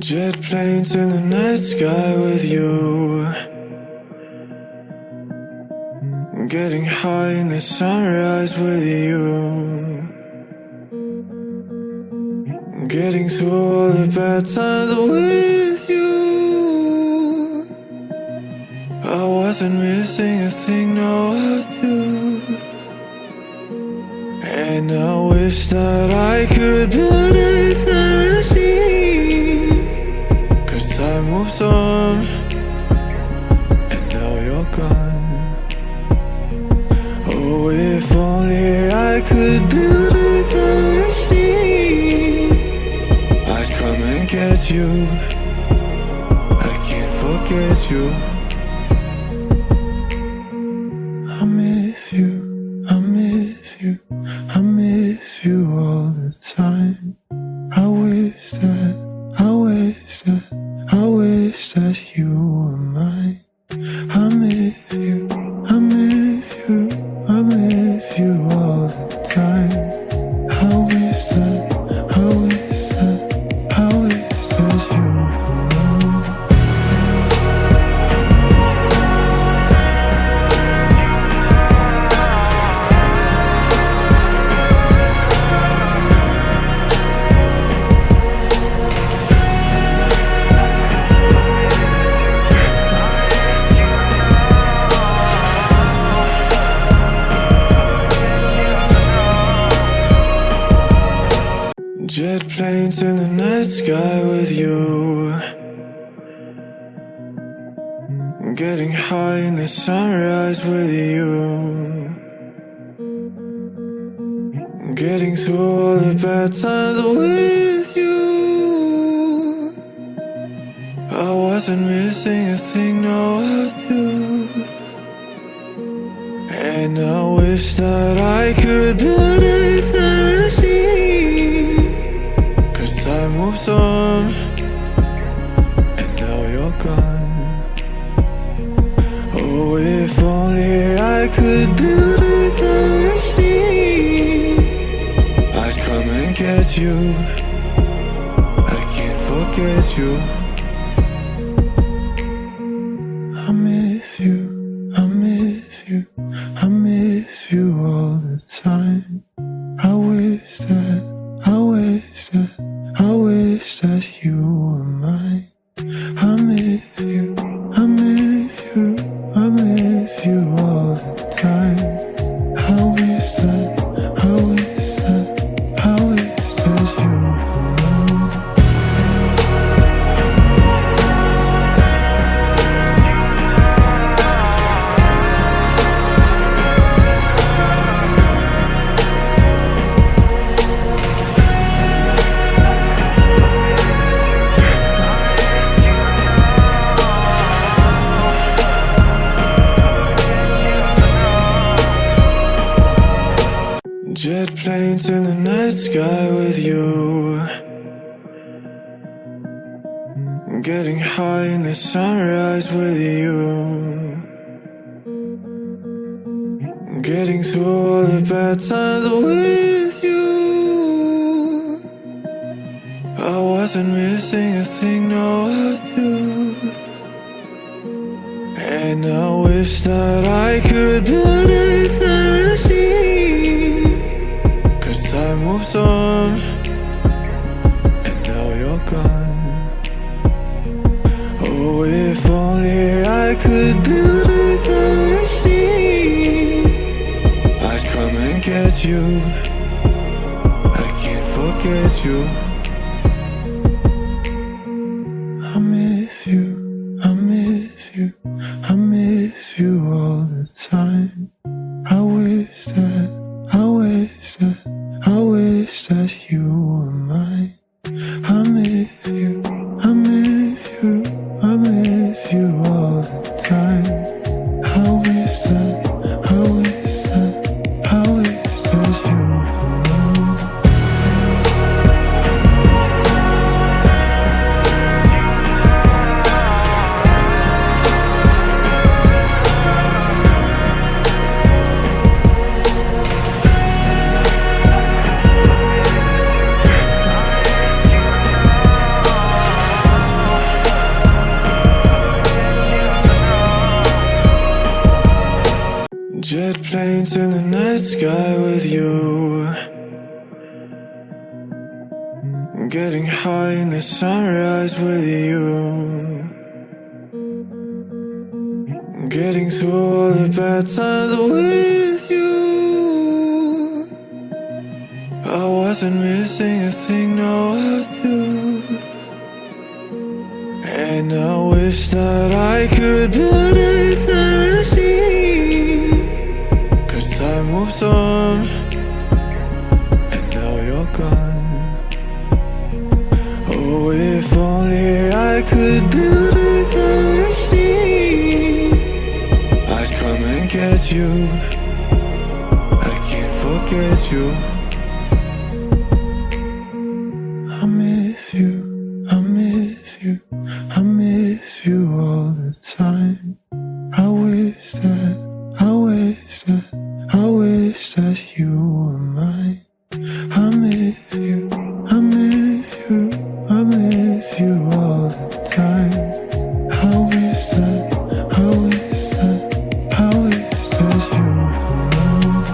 Jet planes in the night sky with you, getting high in the sunrise with you, getting through all the bad times with you. I wasn't missing a thing, no I do. And I wish that I could build a time machine, 'cause time moves on, and now you're gone. Oh, if only I could build a time machine, I'd come and get you. I can't forget you. I miss you, I miss you, I miss you all the time. I wish that, I wish that, I wish that you were mine. I miss you, I miss you, I miss you all the time. I wish that, I wish that, I wish that you were mine. sky with you, getting high in the sunrise with you, getting through all the bad times with you. I wasn't missing a thing, no I do. And I wish that I could build a time machine, 'cause time moves on, and now you're gone. Oh, if only I could build a time machine, I'd come and get you. I can't forget you. I miss you, I miss you, I miss you all the time. I wish that, I wish that, I wish that you were mine. I miss you, I miss you, I miss you all the time. I wish that, I wish that, I wish that you were mine. Jet planes in the night sky with you, getting high in the sunrise with you, getting through all the bad times with you. I wasn't missing a thing, no I do. And I wish that I could build a time machine, 'cause time moves on, and now you're gone. Oh, if only I could build a time machine, I'd come and get you. I can't forget you. I miss you, I miss you, I miss you all the time. I wish that, I wish that, I wish that you were mine. I miss you, I miss you, I miss you all the time. I wish that, I wish that, I wish that you were mine. Jet planes in the night sky with you, getting high in the sunrise with you, getting through all the bad times with you. I wasn't missing a thing, no I do. And I wish that I could build a time machine, 'cause time moves on, and now you're gone. Oh, if only I could build a time machine, I'd come and get you. I can't forget you. I miss you, I miss you, I miss you all the time. I wish that, I wish that, I wish that you were mine. I miss you, I miss you, I miss you all the time. I wish that, I wish that, I wish that you were mine.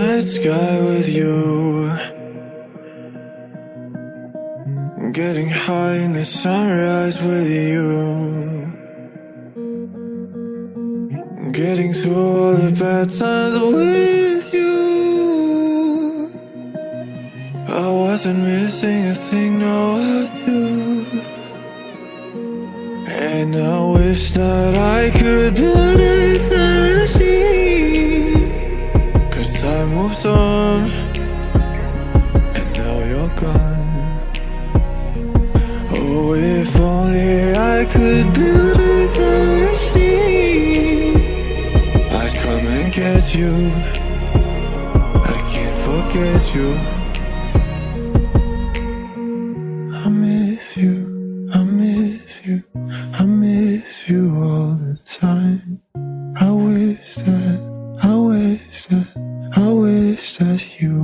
night sky with you, getting high in the sunrise with you, getting through all the bad times with you. I wasn't missing a thing, no I do. And I wish that I could build a time machine, 'cause time moves on, and now you're gone. Oh, if only I could build a time machine, I'd come and get you. I can't forget you. I miss you, I miss you, I miss you all the time. I wish that you